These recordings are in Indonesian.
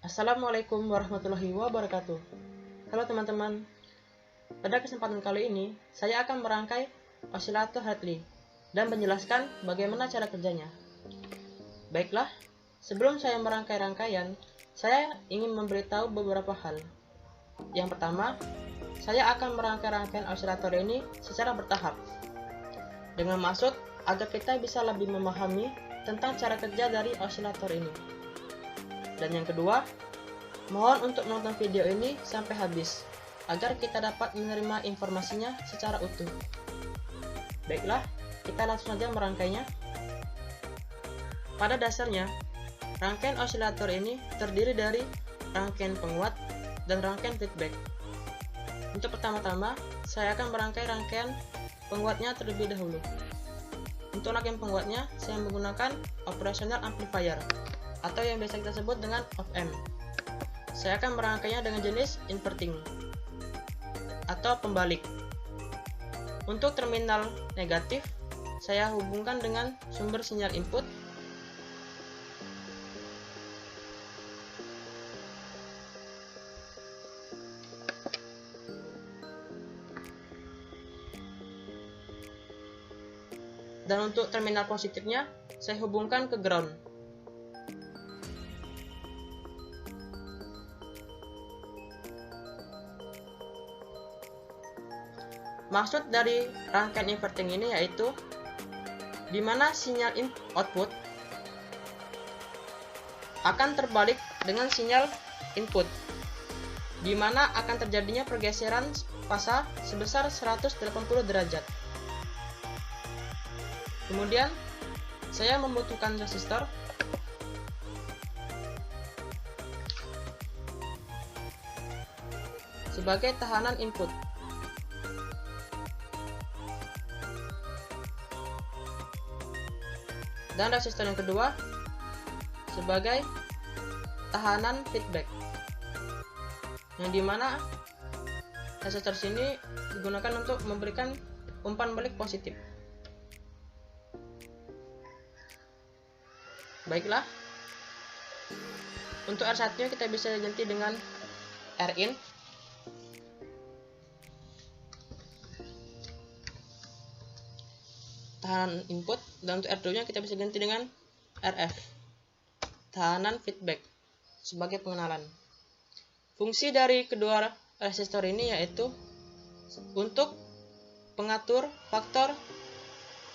Assalamualaikum warahmatullahi wabarakatuh. Halo teman-teman. Pada kesempatan kali ini, saya akan merangkai osilator Hartley dan menjelaskan bagaimana cara kerjanya. Baiklah, sebelum saya merangkai rangkaian, saya ingin memberitahu beberapa hal. Yang pertama, saya akan merangkai rangkaian osilator ini secara bertahap, dengan maksud agar kita bisa lebih memahami tentang cara kerja dari osilator ini. Dan yang kedua, mohon untuk menonton video ini sampai habis, agar kita dapat menerima informasinya secara utuh. Baiklah, kita langsung saja merangkainya. Pada dasarnya, rangkaian osilator ini terdiri dari rangkaian penguat dan rangkaian feedback. Untuk pertama-tama, saya akan merangkai rangkaian penguatnya terlebih dahulu. Untuk rangkaian penguatnya, saya menggunakan operational amplifier, atau yang biasa kita sebut dengan op-amp. Saya akan merangkainya dengan jenis inverting atau pembalik. Untuk terminal negatif, saya hubungkan dengan sumber sinyal input. Dan untuk terminal positifnya, saya hubungkan ke ground. Maksud dari rangkaian inverting ini yaitu di mana sinyal output akan terbalik dengan sinyal input, di mana akan terjadinya pergeseran fasa sebesar 180 derajat. Kemudian saya membutuhkan resistor sebagai tahanan input. Dan resistor yang kedua sebagai tahanan feedback, yang dimana resistor sini digunakan untuk memberikan umpan balik positif. Baiklah, untuk R1 nya kita bisa ganti dengan Rin. Tahanan input, dan untuk R2 nya kita bisa ganti dengan RF, tahanan feedback, sebagai pengenalan. Fungsi dari kedua resistor ini yaitu untuk pengatur faktor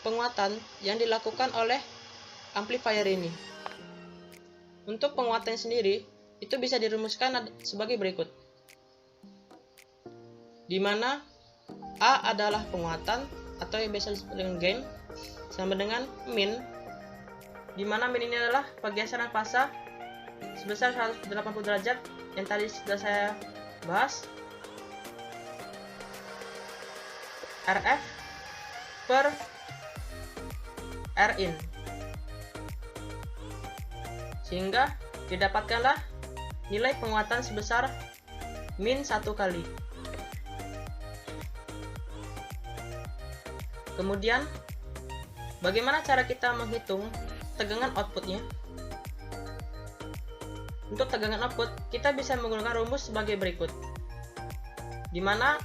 penguatan yang dilakukan oleh amplifier ini. Untuk penguatan sendiri itu bisa dirumuskan sebagai berikut, di mana A adalah penguatan atau yang biasa disebut dengan gain, sama dengan min, di mana min ini adalah pergeseran fasa sebesar 180 derajat yang tadi sudah saya bahas. RF per Rin, sehingga didapatkanlah nilai penguatan sebesar min 1 kali. Kemudian, bagaimana cara kita menghitung tegangan outputnya? Untuk tegangan output, kita bisa menggunakan rumus sebagai berikut, di mana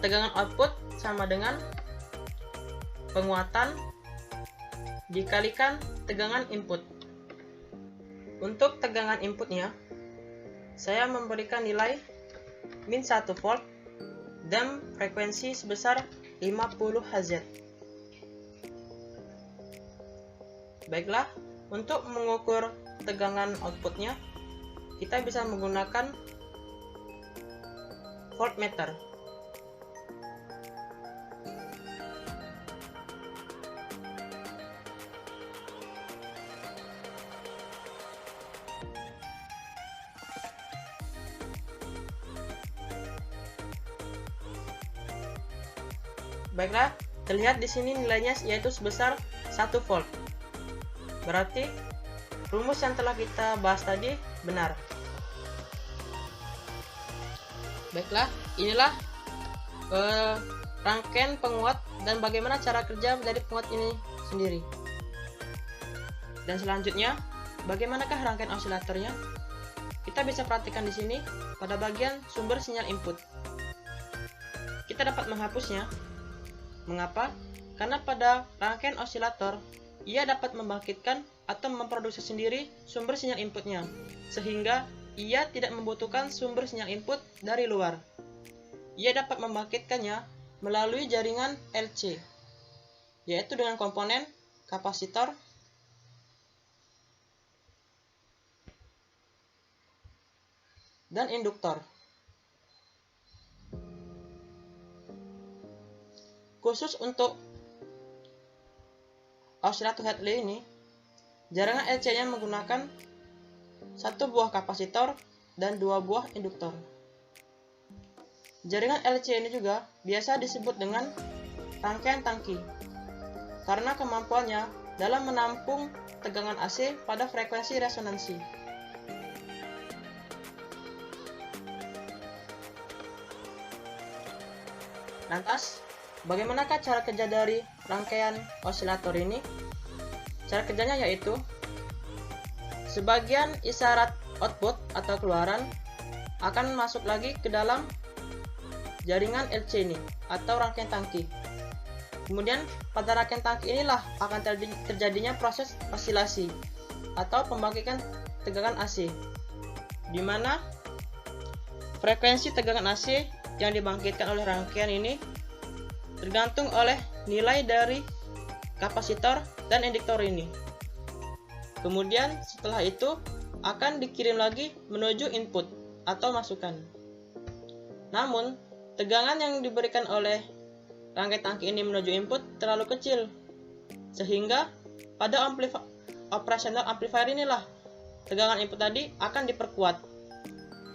tegangan output sama dengan penguatan dikalikan tegangan input. Untuk tegangan inputnya, saya memberikan nilai min 1 volt dan frekuensi sebesar 50 Hz. Baiklah, untuk mengukur tegangan outputnya, kita bisa menggunakan voltmeter. Baiklah, terlihat di sini nilainya yaitu sebesar 1 volt. Berarti rumus yang telah kita bahas tadi benar. Baiklah, inilah rangkaian penguat dan bagaimana cara kerja dari penguat ini sendiri. Dan selanjutnya, bagaimanakah rangkaian osilatornya? Kita bisa perhatikan di sini pada bagian sumber sinyal input. Kita dapat menghapusnya. Mengapa? Karena pada rangkaian osilator, ia dapat membangkitkan atau memproduksi sendiri sumber sinyal inputnya, sehingga ia tidak membutuhkan sumber sinyal input dari luar. Ia dapat membangkitkannya melalui jaringan LC, yaitu dengan komponen kapasitor dan induktor. Khusus untuk osilator Hartley ini, jaringan LC-nya menggunakan satu buah kapasitor dan dua buah induktor. Jaringan LC ini juga biasa disebut dengan rangkaian tangki, karena kemampuannya dalam menampung tegangan AC pada frekuensi resonansi. Lantas, bagaimanakah cara kerja dari rangkaian osilator ini? Cara kerjanya yaitu, sebagian isyarat output atau keluaran akan masuk lagi ke dalam jaringan LC ini atau rangkaian tangki. Kemudian pada rangkaian tangki inilah akan terjadinya proses osilasi atau pembangkitan tegangan AC, di mana frekuensi tegangan AC yang dibangkitkan oleh rangkaian ini tergantung oleh nilai dari kapasitor dan induktor ini. Kemudian setelah itu akan dikirim lagi menuju input atau masukan. Namun, tegangan yang diberikan oleh rangkaian tangki ini menuju input terlalu kecil, sehingga pada operational amplifier inilah tegangan input tadi akan diperkuat,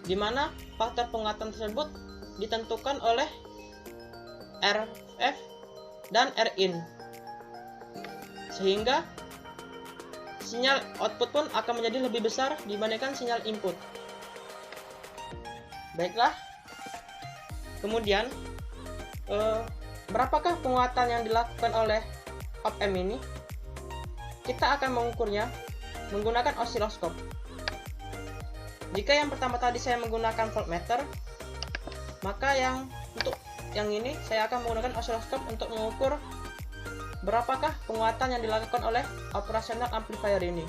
di mana faktor penguatan tersebut ditentukan oleh RF dan Rin, sehingga sinyal output pun akan menjadi lebih besar dibandingkan sinyal input. Baiklah, kemudian berapakah penguatan yang dilakukan oleh op-amp ini? Kita akan mengukurnya menggunakan osiloskop. Jika yang pertama tadi saya menggunakan voltmeter, maka untuk yang ini saya akan menggunakan osiloskop untuk mengukur berapakah penguatan yang dilakukan oleh operational amplifier ini.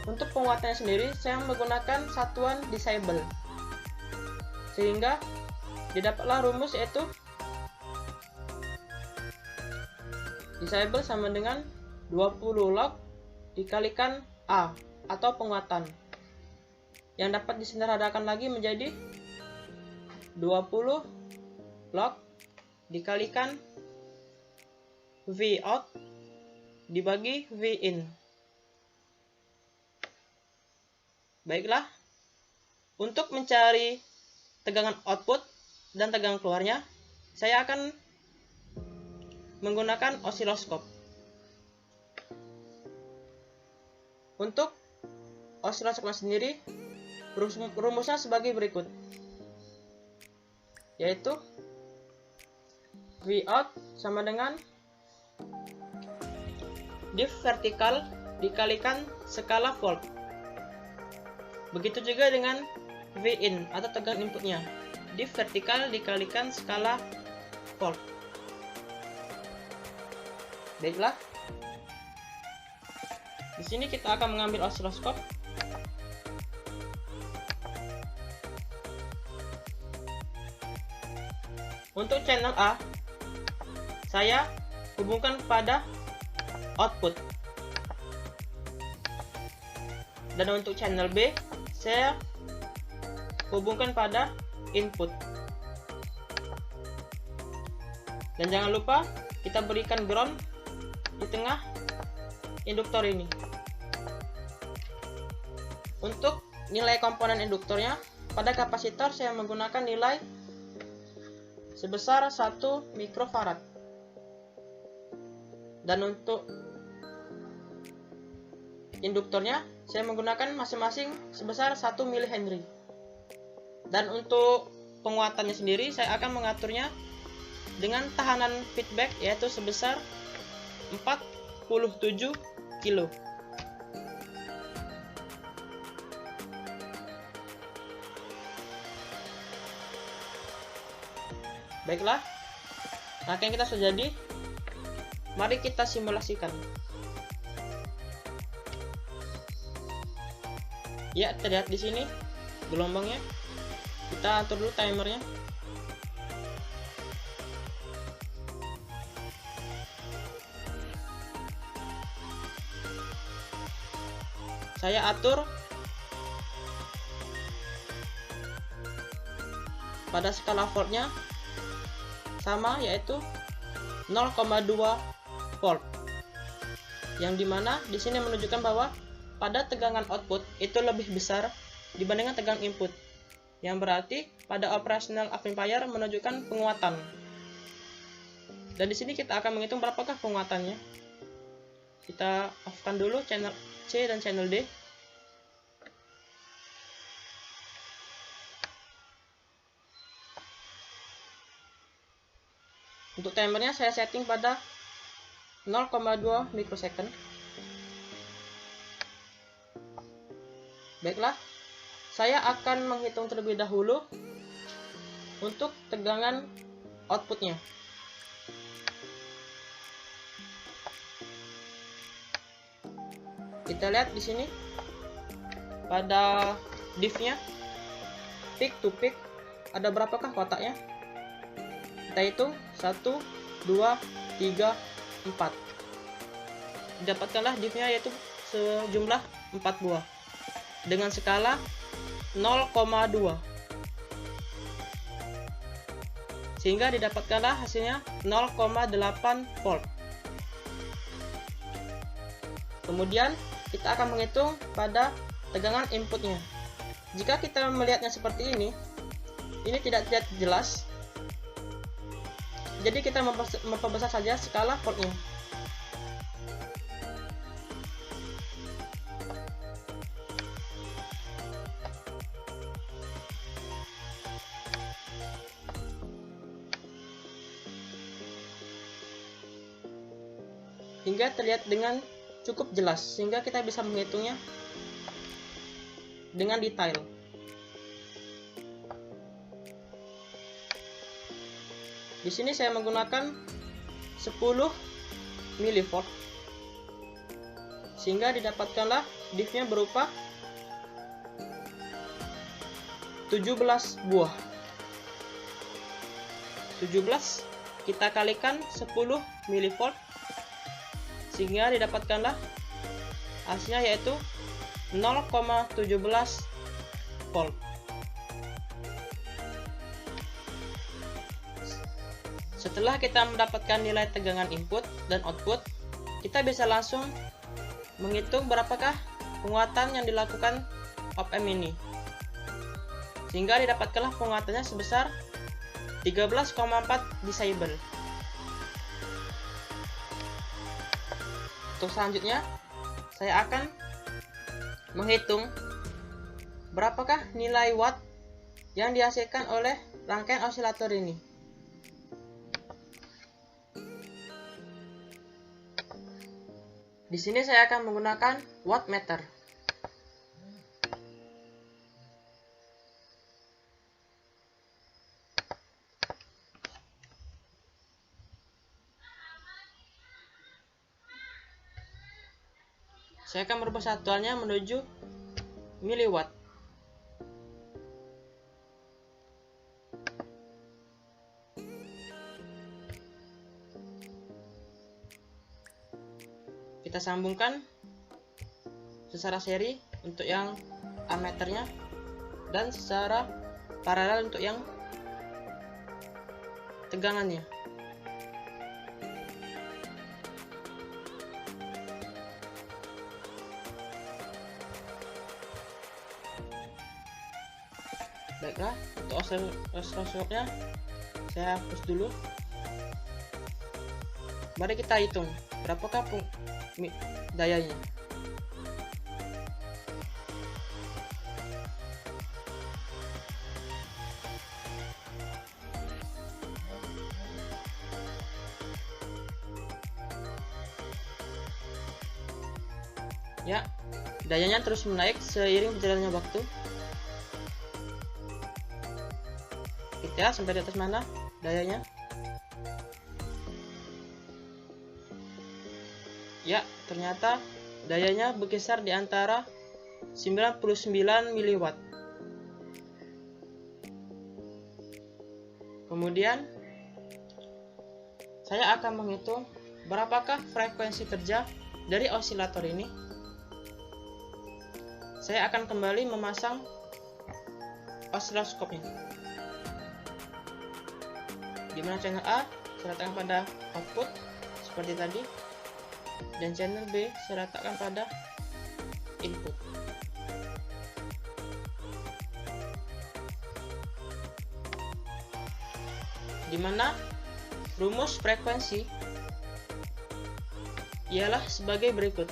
Untuk penguatannya sendiri saya menggunakan satuan decibel, sehingga didapatlah rumus yaitu decibel sama dengan 20 log dikalikan A atau penguatan, yang dapat disederhanakan lagi menjadi 20 log dikalikan V out dibagi V in. Baiklah, untuk mencari tegangan output dan tegangan keluarnya, saya akan menggunakan osiloskop. Untuk osiloskopnya sendiri, rumusnya sebagai berikut, yaitu V out sama dengan diff vertikal dikalikan skala volt. Begitu juga dengan V in atau tegangan inputnya, diff vertikal dikalikan skala volt. Baiklah, di sini kita akan mengambil osiloskop. Untuk channel A, saya hubungkan pada output, dan untuk channel B, saya hubungkan pada input. Dan jangan lupa kita berikan ground di tengah induktor ini. Untuk nilai komponen induktornya, pada kapasitor saya menggunakan nilai sebesar 1 mikrofarad. Dan untuk induktornya saya menggunakan masing-masing sebesar 1 mH. Dan untuk penguatannya sendiri saya akan mengaturnya dengan tahanan feedback yaitu sebesar 47 kilo. Baiklah, rangkaian kita sudah jadi. Mari kita simulasikan. Ya, terlihat di sini gelombangnya. Kita atur dulu timernya. Saya atur pada skala voltnya sama, yaitu 0,2 volt. Yang dimana di sini menunjukkan bahwa pada tegangan output itu lebih besar dibandingkan tegangan input. Yang berarti pada operational amplifier menunjukkan penguatan. Dan di sini kita akan menghitung berapakah penguatannya. Kita off-kan dulu channel C dan channel D. Untuk timernya saya setting pada 0,2 mikrosecond. Baiklah, saya akan menghitung terlebih dahulu untuk tegangan outputnya. Kita lihat di sini pada div-nya peak to peak ada berapakah kotaknya? Kita hitung 1, 2, 3, 4. Dapatkanlah div-nya yaitu sejumlah 4 buah dengan skala 0,2, sehingga didapatkanlah hasilnya 0,8 volt. Kemudian kita akan menghitung pada tegangan inputnya. Jika kita melihatnya seperti ini tidak terlihat jelas, jadi kita memperbesar saja skala voltnya. Hingga terlihat dengan cukup jelas, sehingga kita bisa menghitungnya dengan detail. Di sini saya menggunakan 10 mV, sehingga didapatkanlah div-nya berupa 17 buah. 17 kita kalikan 10 mV, sehingga didapatkanlah hasilnya yaitu 0,17 volt. Setelah kita mendapatkan nilai tegangan input dan output, kita bisa langsung menghitung berapakah penguatan yang dilakukan op-amp ini, sehingga didapatkanlah penguatannya sebesar 13,4 decibel. Untuk selanjutnya, saya akan menghitung berapakah nilai watt yang dihasilkan oleh rangkaian osilator ini. Di sini saya akan menggunakan wattmeter. Saya akan merubah satuannya menuju miliwatt. Kita sambungkan secara seri untuk yang ammeternya dan secara paralel untuk yang tegangannya. Baiklah, untuk oscilloscope-nya saya hapus dulu. Mari kita hitung berapakah dayanya. Ya, dayanya terus menaik seiring berjalannya waktu. Kita sampai di atas mana dayanya? Ya, ternyata dayanya berkisar di antara 99 mW. Kemudian saya akan menghitung berapakah frekuensi kerja dari osilator ini. Saya akan kembali memasang osiloskopnya. Di mana channel A saya letakkan pada output seperti tadi, dan channel B saya letakkan pada input. Di mana rumus frekuensi ialah sebagai berikut.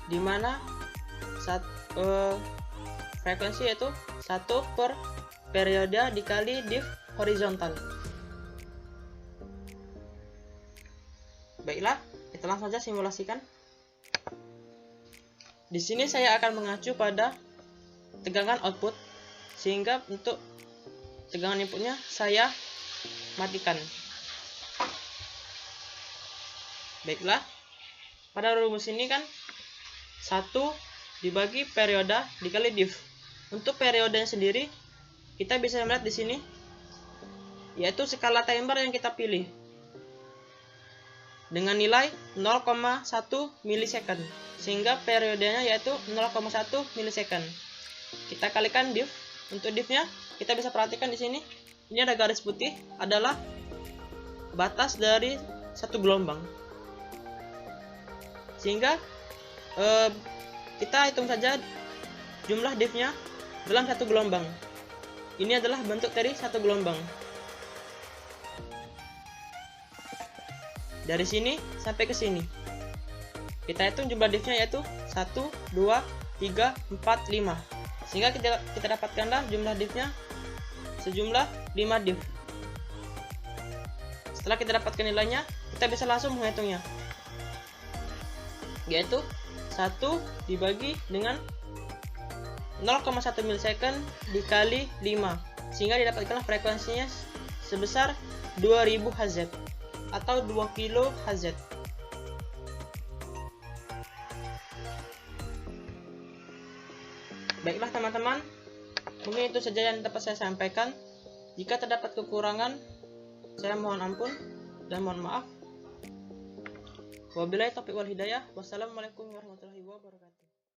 Di mana frekuensi yaitu 1 per periode dikali diff horizontal. Baiklah, kita langsung saja simulasikan. Di sini saya akan mengacu pada tegangan output, sehingga untuk tegangan inputnya saya matikan. Baiklah, pada rumus ini kan 1 dibagi periode dikali diff. Untuk periodenya sendiri kita bisa melihat di sini, yaitu skala timer yang kita pilih dengan nilai 0,1 milisecond, sehingga periodenya yaitu 0,1 milisecond. Kita kalikan diff. Untuk diffnya kita bisa perhatikan di sini, ini ada garis putih adalah batas dari satu gelombang, sehingga kita hitung saja jumlah diffnya dalam satu gelombang. Ini adalah bentuk dari satu gelombang. Dari sini sampai ke sini kita hitung jumlah diffnya yaitu 1, 2, 3, 4, 5, sehingga kita dapatkanlah jumlah diffnya sejumlah 5 diff. Setelah kita dapatkan nilainya, kita bisa langsung menghitungnya, yaitu 1 dibagi dengan 0,1 milisecond dikali 5, sehingga didapatkanlah frekuensinya sebesar 2000 Hz atau 2 kilo Hz. Baiklah teman-teman, mungkin itu saja yang dapat saya sampaikan. Jika terdapat kekurangan, saya mohon ampun dan mohon maaf. Wabillahi taufiq wal hidayah. Wassalamualaikum warahmatullahi wabarakatuh.